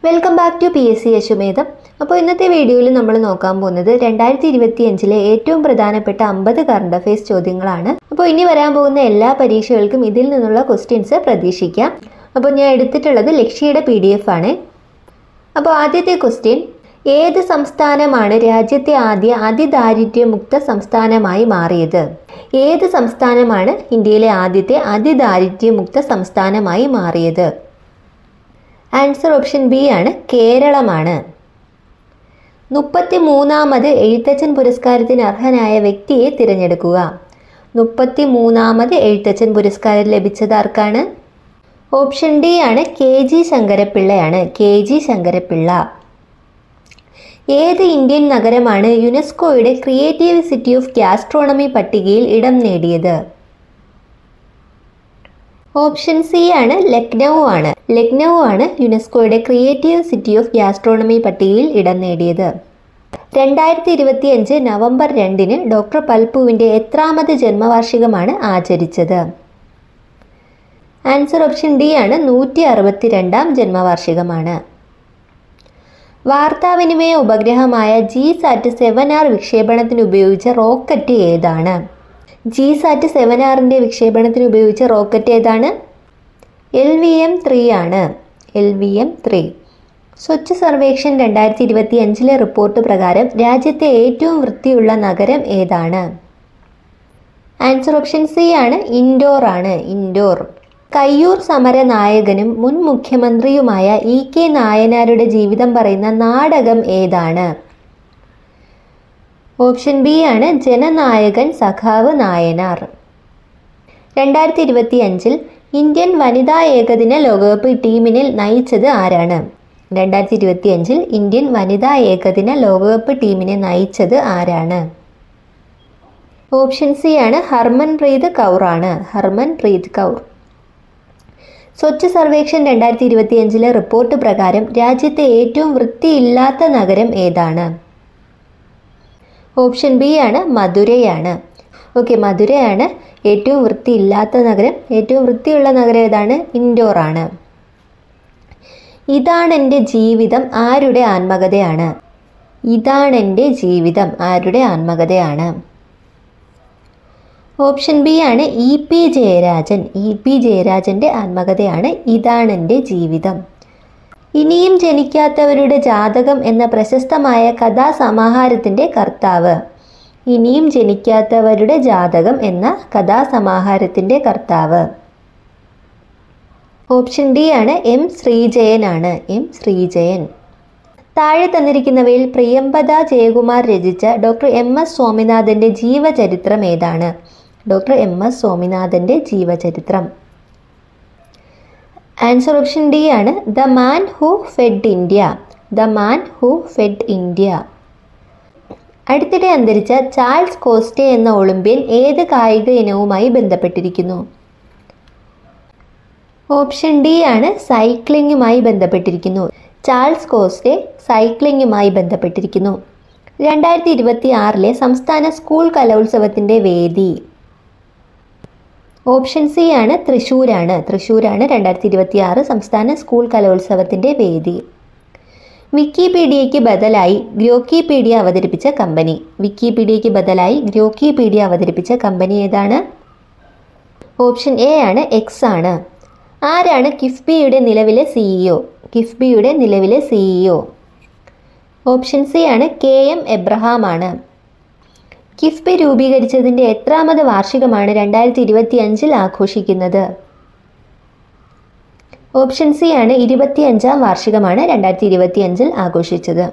Welcome back to PSC യശുമേധം. അപ്പോൾ ഇന്നത്തെ വീഡിയോയിൽ നമ്മൾ നോക്കാൻ പോകുന്നത് 2025 ഏറ്റവും പ്രധാനപ്പെട്ട 50 കറണ്ട് അഫയേഴ്സ് ചോദ്യങ്ങളാണ്. അപ്പോൾ ഇനി വരാൻ പോകുന്ന എല്ലാ പരീക്ഷകൾക്കും ഇതിൽ നിന്നുള്ള ക്വസ്റ്റ്യൻസ് പ്രതീക്ഷിക്കാം. അപ്പോൾ ഞാൻ എടുത്തിട്ടുള്ളത് ലക്ഷ്യയുടെ PDF ആണ്. അപ്പോൾ ആദ്യത്തെ ക്വസ്റ്റ്യൻ, ഏത് സംസ്ഥാനമാണ് രാജ്യത്തെ ആദ്യ അതിദാരിദ്ര്യമുക്ത സംസ്ഥാനമായി മാറിയത്? ഏത് സംസ്ഥാനമാണ് ഇന്ത്യയിലെ ആദ്യത്തെ അതിദാരിദ്ര്യമുക്ത സംസ്ഥാനമായി മാറിയത്? ആൻസർ ഓപ്ഷൻ ബി ആണ്, കേരളമാണ്. 33ാമത് എഴുത്തച്ഛൻ പുരസ്കാരത്തിന് അർഹനായ വ്യക്തിയെ തിരഞ്ഞെടുക്കുക. 33ാമത് എഴുത്തച്ഛൻ പുരസ്കാരം ലഭിച്ചത് ആർക്കാണ്? ഓപ്ഷൻ ഡി ആണ്, KG ശങ്കരപ്പിള്ളയാണ്. KG ശങ്കരപ്പിള്ള. ഏത് ഇന്ത്യൻ നഗരമാണ് യുനെസ്കോയുടെ ക്രിയേറ്റീവ് സിറ്റി ഓഫ് ഗാസ്ട്രോണമി പട്ടികയിൽ ഇടം നേടിയത്? ഓപ്ഷൻ സി ആണ്, ലക്നൗ ആണ്. ലക്നൗ ആണ് യുനെസ്കോയുടെ ക്രിയേറ്റീവ് സിറ്റി ഓഫ് ഗാസ്ട്രോണമി പട്ടികയിൽ ഇടം നേടിയത്. 2025 നവംബർ 2 ഡോക്ടർ പൽപുവിൻ്റെ എത്രാമത് ജന്മവാർഷികമാണ് ആചരിച്ചത്? ആൻസർ ഓപ്ഷൻ ഡി ആണ്, 162ാം ജന്മവാർഷികമാണ്. വാർത്താവിനിമയ ഉപഗ്രഹമായ GSAT-7R വിക്ഷേപണത്തിന് ഉപയോഗിച്ച റോക്കറ്റ് ഏതാണ്? GSAT-7Rന്റെ വിക്ഷേപണത്തിന് ഉപയോഗിച്ച റോക്കറ്റ് ഏതാണ്? LVM-3 ആണ്. LVM-3. സ്വച്ഛ് സർവേക്ഷൺ 2025 റിപ്പോർട്ട് പ്രകാരം രാജ്യത്തെ ഏറ്റവും വൃത്തിയുള്ള നഗരം ഏതാണ്? ആൻസർ ഓപ്ഷൻ സി ആണ്, ഇൻഡോർ ആണ്. ഇൻഡോർ. കയ്യൂർ സമര നായകനും മുൻ മുഖ്യമന്ത്രിയുമായ EK നായനാരുടെ ജീവിതം പറയുന്ന നാടകം ഏതാണ്? ഓപ്ഷൻ ബി ആണ്, ജനനായകൻ സഖാവ് നായനാർ. 2025 ഇന്ത്യൻ വനിതാ ഏകദിന ലോകകപ്പ് ടീമിനെ നയിച്ചത് ആരാണ്? 2025 ഇന്ത്യൻ വനിതാ ഏകദിന ലോകകപ്പ് ടീമിനെ നയിച്ചത് ആരാണ്? ഓപ്ഷൻ സി ആണ്, ഹർമൻപ്രീത് കൗർ ആണ്. ഹർമൻപ്രീത് കൗർ. സ്വച്ഛ് സർവേക്ഷൺ 2025 റിപ്പോർട്ട് പ്രകാരം രാജ്യത്തെ ഏറ്റവും വൃത്തിയില്ലാത്ത നഗരം ഏതാണ്? ഓപ്ഷൻ ബി ആണ്, മധുരയാണ്. ഓക്കെ, മധുരയാണ് ഏറ്റവും വൃത്തിയില്ലാത്ത നഗരം. ഏറ്റവും വൃത്തിയുള്ള നഗരം ഏതാണ്? ഇൻഡോർ ആണ്. ഇതാണെൻ്റെ ജീവിതം ആരുടെ ആത്മകഥയാണ്? ഇതാണെൻ്റെ ജീവിതം ആരുടെ ആത്മകഥയാണ്? ഓപ്ഷൻ ബി ആണ്, EP ജയരാജൻ. EP ജയരാജൻ്റെ ആത്മകഥയാണ് ഇതാണെൻ്റെ ജീവിതം. ഇനിയും ജനിക്കാത്തവരുടെ ജാതകം എന്ന പ്രശസ്തമായ കഥാസമാഹാരത്തിൻ്റെ കർത്താവ്? ഇനിയും ജനിക്കാത്തവരുടെ ജാതകം എന്ന കഥാസമാഹാരത്തിൻ്റെ കർത്താവ്? ഓപ്ഷൻ ഡി ആണ്, M ശ്രീജയൻ ആണ്. M ശ്രീജയൻ. താഴെ തന്നിരിക്കുന്നവയിൽ പ്രിയംവദ ജയകുമാർ രചിച്ച ഡോക്ടർ MS സ്വാമിനാഥൻ്റെ ജീവചരിത്രം ഏതാണ്? ഡോക്ടർ MS സ്വാമിനാഥൻ്റെ ജീവചരിത്രം. ആൻസർ ഓപ്ഷൻ ഡി ആണ്, the man who fed India. The man who fed India. അടുത്തിടെ അന്തരിച്ച ചാൾസ് കോസ്റ്റെ എന്ന ഒളിമ്പ്യൻ ഏത് കായിക ഇനവുമായി ബന്ധപ്പെട്ടിരിക്കുന്നു? ഓപ്ഷൻ ഡി ആണ്, സൈക്ലിങ്ങുമായി ബന്ധപ്പെട്ടിരിക്കുന്നു. ചാൾസ് കോസ്റ്റെ സൈക്ലിങ്ങുമായി ബന്ധപ്പെട്ടിരിക്കുന്നു. 2026 സംസ്ഥാന സ്കൂൾ കലോത്സവത്തിൻ്റെ വേദി? ഓപ്ഷൻ സി ആണ്, തൃശ്ശൂരാണ്. തൃശ്ശൂരാണ് 2026 സംസ്ഥാന സ്കൂൾ കലോത്സവത്തിൻ്റെ വേദി. വിക്കിപീഡിയയ്ക്ക് ബദലായി ഗ്രോക്കിപീഡിയ അവതരിപ്പിച്ച കമ്പനി? വിക്കിപീഡിയയ്ക്ക് ബദലായി ഗ്രോക്കിപീഡിയ അവതരിപ്പിച്ച കമ്പനി ഏതാണ്? ഓപ്ഷൻ എ ആണ്, X ആണ്. ആരാണ് കിഫ്ബിയുടെ നിലവിലെ CEO? കിഫ്ബിയുടെ നിലവിലെ CEO? ഓപ്ഷൻ സി ആണ്, KM എബ്രഹാം ആണ്. കിഫ്ബി രൂപീകരിച്ചതിൻ്റെ എത്രാമത് വാർഷികമാണ് 2025 ആഘോഷിക്കുന്നത്? ഓപ്ഷൻ സി ആണ്, 25ാം വാർഷികമാണ് 2025 ആഘോഷിച്ചത്.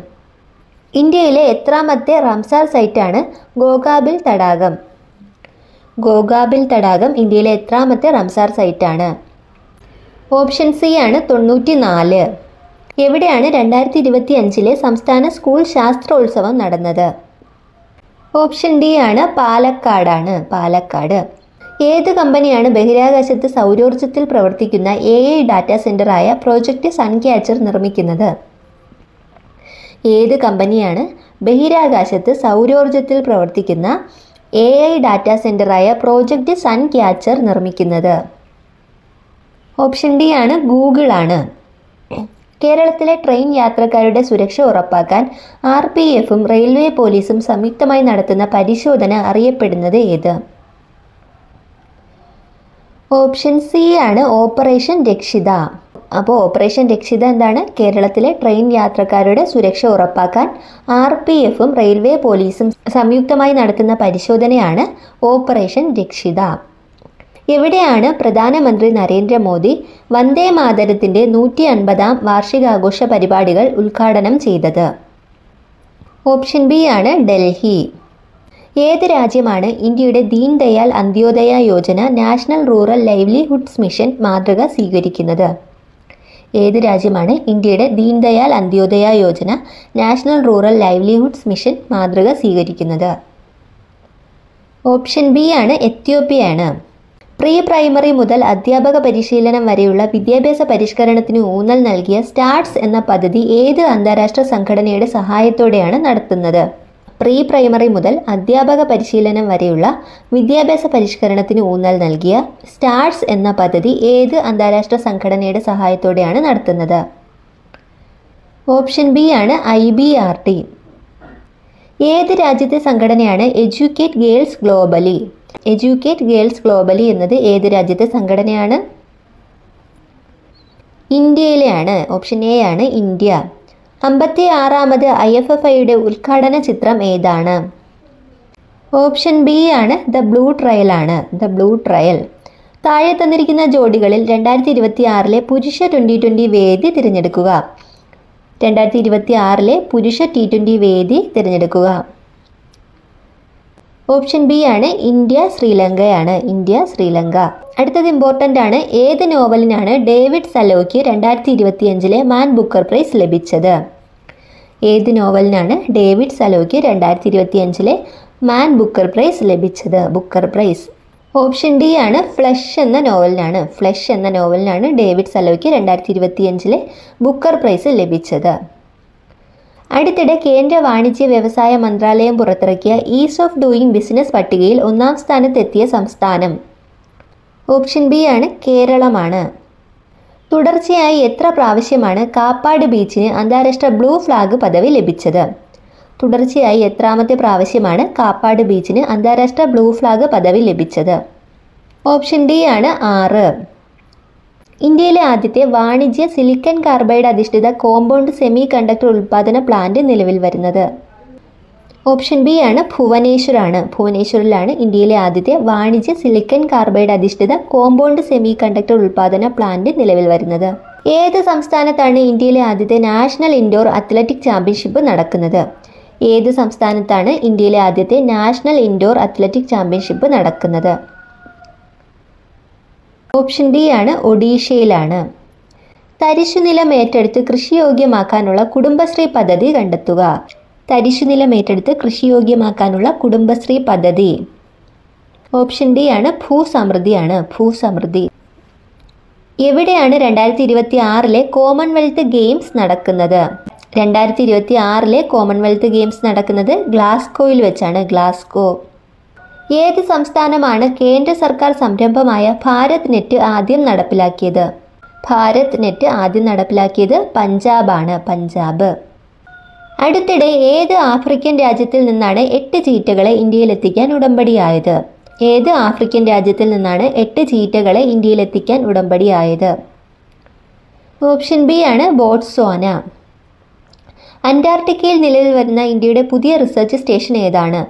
ഇന്ത്യയിലെ എത്രാമത്തെ റാംസാർ സൈറ്റാണ് ഗോഗാബിൽ തടാകം? ഗോഗാബിൽ തടാകം ഇന്ത്യയിലെ എത്രാമത്തെ റാംസാർ സൈറ്റാണ്? ഓപ്ഷൻ സി ആണ്, 94. എവിടെയാണ് 2025 സംസ്ഥാന സ്കൂൾ ശാസ്ത്രോത്സവം നടന്നത്? ഓപ്ഷൻ ഡി ആണ്, പാലക്കാടാണ്. പാലക്കാട്. ഏത് കമ്പനിയാണ് ബഹിരാകാശത്ത് സൗരോർജ്ജത്തിൽ പ്രവർത്തിക്കുന്ന AI ഡാറ്റാ സെൻ്ററായ പ്രോജക്റ്റ് സൺക്യാച്ചർ നിർമ്മിക്കുന്നത്? ഏത് കമ്പനിയാണ് ബഹിരാകാശത്ത് സൗരോർജ്ജത്തിൽ പ്രവർത്തിക്കുന്ന AI ഡാറ്റാ സെൻ്ററായ പ്രോജക്റ്റ് സൺക്യാച്ചർ നിർമ്മിക്കുന്നത്? ഓപ്ഷൻ ഡി ആണ്, ഗൂഗിൾ ആണ്. കേരളത്തിലെ ട്രെയിൻ യാത്രക്കാരുടെ സുരക്ഷ ഉറപ്പാക്കാൻ RPFും റെയിൽവേ പോലീസും സംയുക്തമായി നടത്തുന്ന പരിശോധന അറിയപ്പെടുന്നത് ഏത്? ഓപ്ഷൻ സി ആണ് ഓപ്പറേഷൻ രക്ഷിത. അപ്പോൾ ഓപ്പറേഷൻ രക്ഷിത എന്താണ്? കേരളത്തിലെ ട്രെയിൻ യാത്രക്കാരുടെ സുരക്ഷ ഉറപ്പാക്കാൻ RPFും റെയിൽവേ പോലീസും സംയുക്തമായി നടത്തുന്ന പരിശോധനയാണ് ഓപ്പറേഷൻ രക്ഷിത. എവിടെയാണ് പ്രധാനമന്ത്രി നരേന്ദ്രമോദി വന്ദേ മാതരത്തിൻ്റെ 150ാം വാർഷികാഘോഷ പരിപാടികൾ ഉദ്ഘാടനം ചെയ്തത്? ഓപ്ഷൻ ബി ആണ് ഡൽഹി. ഏത് രാജ്യമാണ് ഇന്ത്യയുടെ Deen Dayal Antyodaya Yojana national rural livelihoods mission മാതൃക സ്വീകരിക്കുന്നത്? ഏത് രാജ്യമാണ് ഇന്ത്യയുടെ Deen Dayal Antyodaya Yojana national rural livelihoods mission മാതൃക സ്വീകരിക്കുന്നത്? ഓപ്ഷൻ ബി ആണ് എത്യോപ്യയാണ്. പ്രീ പ്രൈമറി മുതൽ അധ്യാപക പരിശീലനം വരെയുള്ള വിദ്യാഭ്യാസ പരിഷ്കരണത്തിന് ഊന്നൽ നൽകിയ സ്റ്റാർട്സ് എന്ന പദ്ധതി ഏത് അന്താരാഷ്ട്ര സംഘടനയുടെ സഹായത്തോടെയാണ് നടത്തുന്നത്? പ്രീ പ്രൈമറി മുതൽ അധ്യാപക പരിശീലനം വരെയുള്ള വിദ്യാഭ്യാസ പരിഷ്കരണത്തിന് ഊന്നൽ നൽകിയ സ്റ്റാർട്സ് എന്ന പദ്ധതി ഏത് അന്താരാഷ്ട്ര സംഘടനയുടെ സഹായത്തോടെയാണ് നടത്തുന്നത്? ഓപ്ഷൻ ബി ആണ് IBRT. ഏത് രാജ്യത്തെ സംഘടനയാണ് educate girls globally? Educate girls globally എന്നത് ഏത് രാജ്യത്തെ സംഘടനയാണ്? ഇന്ത്യയിലെയാണ്. ഓപ്ഷൻ എ ആണ് ഇന്ത്യ. 56ാമത് IFFIയുടെ ഉദ്ഘാടന ചിത്രം ഏതാണ്? ഓപ്ഷൻ ബി ആണ് ദ ബ്ലൂ ട്രയൽ ആണ്. The blue trial. താഴെ തന്നിരിക്കുന്ന ജോഡികളിൽ 2026 പുരുഷ T20 വേദി തിരഞ്ഞെടുക്കുക. 2026 പുരുഷ T20 വേദി തിരഞ്ഞെടുക്കുക. ഓപ്ഷൻ ബി ആണ് ഇന്ത്യ ശ്രീലങ്കയാണ്. ഇന്ത്യ ശ്രീലങ്ക. അടുത്തത് ഇമ്പോർട്ടൻ്റ് ആണ്. ഏത് നോവലിനാണ് ഡേവിഡ് സലോയ്ക്ക് 2025 മാൻ ബുക്കർ പ്രൈസ് ലഭിച്ചത്? ഏത് നോവലിനാണ് ഡേവിഡ് സലോയ്ക്ക് 2025 മാൻ ബുക്കർ പ്രൈസ് ലഭിച്ചത്? Booker Prize. ഓപ്ഷൻ ഡി ആണ് ഫ്ലഷ് എന്ന നോവലിനാണ്. ഫ്ലഷ് എന്ന നോവലിനാണ് ഡേവിഡ് സലോയ്ക്ക് 2025 ബുക്കർ പ്രൈസ് ലഭിച്ചത്. അടുത്തിടെ കേന്ദ്ര വാണിജ്യ വ്യവസായ മന്ത്രാലയം പുറത്തിറക്കിയ ഈസ് ഓഫ് ഡൂയിങ് ബിസിനസ് പട്ടികയിൽ 1ാം സ്ഥാനത്തെത്തിയ സംസ്ഥാനം? ഓപ്ഷൻ ബി ആണ് കേരളമാണ്. തുടർച്ചയായി എത്ര പ്രാവശ്യമാണ് കാപ്പാട് ബീച്ചിന് അന്താരാഷ്ട്ര ബ്ലൂ ഫ്ലാഗ് പദവി ലഭിച്ചത്? തുടർച്ചയായി എത്രാമത്തെ പ്രാവശ്യമാണ് കാപ്പാട് ബീച്ചിന് അന്താരാഷ്ട്ര ബ്ലൂ ഫ്ലാഗ് പദവി ലഭിച്ചത്? ഓപ്ഷൻ ഡി ആണ് 6. ഇന്ത്യയിലെ ആദ്യത്തെ വാണിജ്യ സിലിക്കൺ കാർബൈഡ് അധിഷ്ഠിത കോമ്പൗണ്ട് സെമി കണ്ടക്ടർ ഉൽപ്പാദന പ്ലാന്റ് നിലവിൽ വരുന്നത്? ഓപ്ഷൻ ബി ആണ് ഭുവനേശ്വർ ആണ്. ഭുവനേശ്വറിലാണ് ഇന്ത്യയിലെ ആദ്യത്തെ വാണിജ്യ സിലിക്കൺ കാർബൈഡ് അധിഷ്ഠിത കോമ്പൗണ്ട് സെമി കണ്ടക്ടർ ഉൽപ്പാദന പ്ലാന്റ് നിലവിൽ വരുന്നത്? ഏത് സംസ്ഥാനത്താണ് ഇന്ത്യയിലെ ആദ്യത്തെ നാഷണൽ ഇൻഡോർ അത്ലറ്റിക് ചാമ്പ്യൻഷിപ്പ് നടക്കുന്നത്? ഏത് സംസ്ഥാനത്താണ് ഇന്ത്യയിലെ ആദ്യത്തെ നാഷണൽ ഇൻഡോർ അത്ലറ്റിക് ചാമ്പ്യൻഷിപ്പ് നടക്കുന്നത്? ഓപ്ഷൻ ഡി ആണ് ഒഡീഷയിലാണ്. തരിശുനിലം ഏറ്റെടുത്ത് കൃഷിയോഗ്യമാക്കാനുള്ള കുടുംബശ്രീ പദ്ധതി കണ്ടെത്തുക. തരിശുനിലം ഏറ്റെടുത്ത് കൃഷിയോഗ്യമാക്കാനുള്ള കുടുംബശ്രീ പദ്ധതി? ഓപ്ഷൻ ഡി ആണ് ഭൂസമൃദ്ധിയാണ്. ഭൂസമൃദ്ധി. എവിടെയാണ് 2026 കോമൺവെൽത്ത് ഗെയിംസ് നടക്കുന്നത്? 2026 കോമൺവെൽത്ത് ഗെയിംസ് നടക്കുന്നത് ഗ്ലാസ്ഗോയിൽ വെച്ചാണ്. ഗ്ലാസ്ഗോ. ഏത് സംസ്ഥാനമാണ് കേന്ദ്ര സർക്കാർ സംരംഭമായ ഭാരത് നെറ്റ് ആദ്യം നടപ്പിലാക്കിയത്? ഭാരത് നെറ്റ് ആദ്യം നടപ്പിലാക്കിയത് പഞ്ചാബാണ്. പഞ്ചാബ്. അടുത്തിടെ ഏത് ആഫ്രിക്കൻ രാജ്യത്തിൽ നിന്നാണ് 8 ചീറ്റകളെ ഇന്ത്യയിലെത്തിക്കാൻ ഉടമ്പടിയായത്? ഏത് ആഫ്രിക്കൻ രാജ്യത്തിൽ നിന്നാണ് 8 ചീറ്റകളെ ഇന്ത്യയിലെത്തിക്കാൻ ഉടമ്പടിയായത്? ഓപ്ഷൻ ബി ആണ് ബോട്സ്വാന. അന്റാർട്ടിക്കയിൽ നിലവിൽ വരുന്ന ഇന്ത്യയുടെ പുതിയ റിസർച്ച് സ്റ്റേഷൻ ഏതാണ്?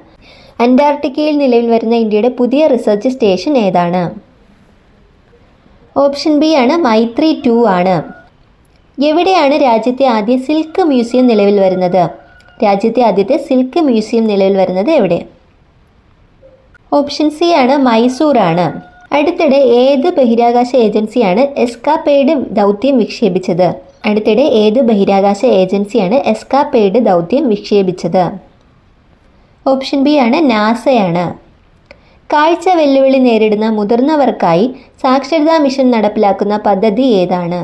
അന്റാർട്ടിക്കയിൽ നിലവിൽ വരുന്ന ഇന്ത്യയുടെ പുതിയ റിസർച്ച് സ്റ്റേഷൻ ഏതാണ്? ഓപ്ഷൻ ബി ആണ് മൈത്രി 2 ആണ്. എവിടെയാണ് രാജ്യത്തെ ആദ്യ സിൽക്ക് മ്യൂസിയം നിലവിൽ വരുന്നത്? രാജ്യത്തെ ആദ്യത്തെ സിൽക്ക് മ്യൂസിയം നിലവിൽ വരുന്നത് എവിടെ? ഓപ്ഷൻ സി ആണ് മൈസൂർ ആണ്. അടുത്തിടെ ഏത് ബഹിരാകാശ ഏജൻസിയാണ് എസ്കാപേഡ് ദൗത്യം വിക്ഷേപിച്ചത്? അടുത്തിടെ ഏത് ബഹിരാകാശ ഏജൻസിയാണ് എസ്കാപേഡ് ദൗത്യം വിക്ഷേപിച്ചത്? ഓപ്ഷൻ ബി ആണ് നാസയാണ്. കാഴ്ച വെല്ലുവിളി നേരിടുന്ന മുതിർന്നവർക്കായി സാക്ഷരതാ മിഷൻ നടപ്പിലാക്കുന്ന പദ്ധതി ഏതാണ്?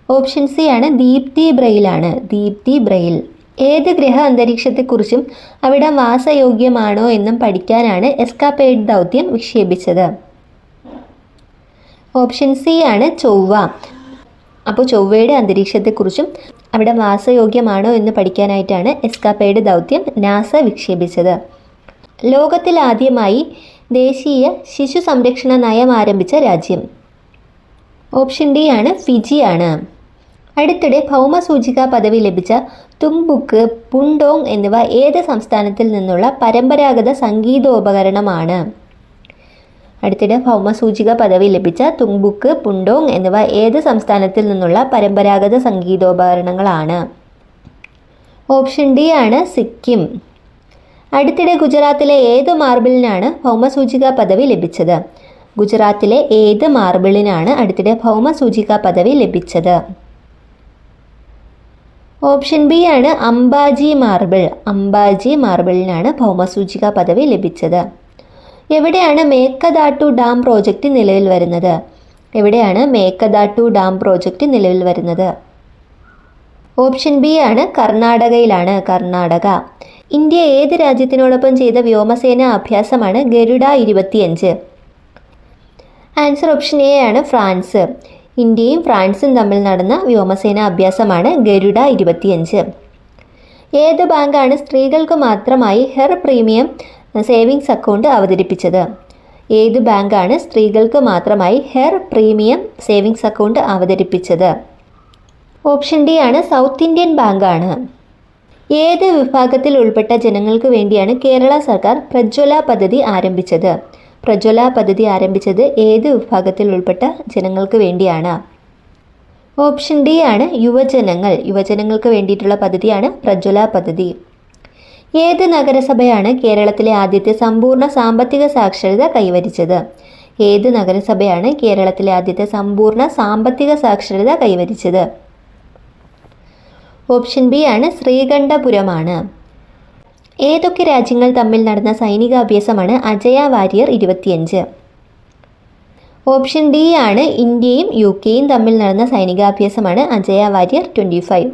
ഓപ്ഷൻ സി ആണ് ദീപ്തി ബ്രെയിൽ ആണ്. ദീപ്തി ബ്രെയിൽ. ഏത് ഗ്രഹ അന്തരീക്ഷത്തെക്കുറിച്ചും അവിടെ വാസയോഗ്യമാണോ എന്നും പഠിക്കാനാണ് എസ്കാപേഡ് ദൗത്യം വിക്ഷേപിച്ചത്? ഓപ്ഷൻ സി ആണ് ചൊവ്വ. അപ്പോൾ ചൊവ്വയുടെ അന്തരീക്ഷത്തെക്കുറിച്ചും അവിടെ വാസയോഗ്യമാണോ എന്ന് പഠിക്കാനായിട്ടാണ് എസ്കാപ്പേഡ് ദൗത്യം നാസ വിക്ഷേപിച്ചത്. ലോകത്തിൽ ആദ്യമായി ദേശീയ ശിശു സംരക്ഷണ നയം ആരംഭിച്ച രാജ്യം? ഓപ്ഷൻ ഡി ആണ്, ഫിജി ആണ്. അടുത്തിടെ ഭൗമസൂചിക പദവി ലഭിച്ച തുംബുക്ക്, പുണ്ടോങ് എന്നിവ ഏത് സംസ്ഥാനത്തിൽ നിന്നുള്ള പരമ്പരാഗത സംഗീതോപകരണമാണ്? അടുത്തിടെ ഭൗമസൂചിക പദവി ലഭിച്ച തുംബുക്ക്, പുണ്ടോങ് എന്നിവ ഏത് സംസ്ഥാനത്തിൽ നിന്നുള്ള പരമ്പരാഗത സംഗീതോപകരണങ്ങളാണ്? ഓപ്ഷൻ ഡി ആണ്, സിക്കിം. അടുത്തിടെ ഗുജറാത്തിലെ ഏത് മാർബിളിനാണ് ഭൗമസൂചിക പദവി ലഭിച്ചത്? ഗുജറാത്തിലെ ഏത് മാർബിളിനാണ് അടുത്തിടെ ഭൗമസൂചിക പദവി ലഭിച്ചത്? ഓപ്ഷൻ ബി ആണ്, അംബാജി മാർബിൾ. അംബാജി മാർബിളിനാണ് ഭൗമസൂചിക പദവി ലഭിച്ചത്. എവിടെയാണ് മേക്കദാട്ടു ഡാം പ്രോജക്റ്റ് നിലവിൽ വരുന്നത്? എവിടെയാണ് മേക്കദാട്ടു ഡാം പ്രോജക്റ്റ് നിലവിൽ വരുന്നത്? ഓപ്ഷൻ ബി ആണ്, കർണാടകയിലാണ്. കർണാടക. ഇന്ത്യ ഏത് രാജ്യത്തിനോടൊപ്പം ചെയ്ത വ്യോമസേന അഭ്യാസമാണ് ഗരുഡ 25? ആൻസർ ഓപ്ഷൻ എ ആണ്, ഫ്രാൻസ്. ഇന്ത്യയും ഫ്രാൻസും തമ്മിൽ നടന്ന വ്യോമസേന അഭ്യാസമാണ് ഗരുഡ 25. ഏത് ബാങ്കാണ് സ്ത്രീകൾക്ക് മാത്രമായി ഹെർ പ്രീമിയം സേവിങ്സ് അക്കൗണ്ട് അവതരിപ്പിച്ചത്? ഏത് ബാങ്കാണ് സ്ത്രീകൾക്ക് മാത്രമായി ഹെർ പ്രീമിയം സേവിങ്സ് അക്കൗണ്ട് അവതരിപ്പിച്ചത്? ഓപ്ഷൻ ഡി ആണ്, സൗത്ത് ഇന്ത്യൻ ബാങ്കാണ്. ഏത് വിഭാഗത്തിൽ ഉൾപ്പെട്ട ജനങ്ങൾക്ക് വേണ്ടിയാണ് കേരള സർക്കാർ പ്രജ്വല പദ്ധതി ആരംഭിച്ചത്? പ്രജ്വല പദ്ധതി ആരംഭിച്ചത് ഏത് വിഭാഗത്തിൽ ഉൾപ്പെട്ട ജനങ്ങൾക്ക് വേണ്ടിയാണ്? ഓപ്ഷൻ ഡി ആണ്, യുവജനങ്ങൾ. യുവജനങ്ങൾക്ക് വേണ്ടിയിട്ടുള്ള പദ്ധതിയാണ് പ്രജ്വല പദ്ധതി. ഏത് നഗരസഭയാണ് കേരളത്തിലെ ആദ്യത്തെ സമ്പൂർണ്ണ സാമ്പത്തിക സാക്ഷരത കൈവരിച്ചത്? ഏത് നഗരസഭയാണ് കേരളത്തിലെ ആദ്യത്തെ സമ്പൂർണ്ണ സാമ്പത്തിക സാക്ഷരത കൈവരിച്ചത്? ഓപ്ഷൻ ബി ആണ്, ശ്രീകണ്ഠപുരമാണ്. ഏതൊക്കെ രാജ്യങ്ങൾ തമ്മിൽ നടന്ന സൈനികാഭ്യാസമാണ് അജയ വാരിയർ 25? ഓപ്ഷൻ ഡി ആണ്, ഇന്ത്യയും UK തമ്മിൽ നടന്ന സൈനികാഭ്യാസമാണ് അജയ വാരിയർ 25.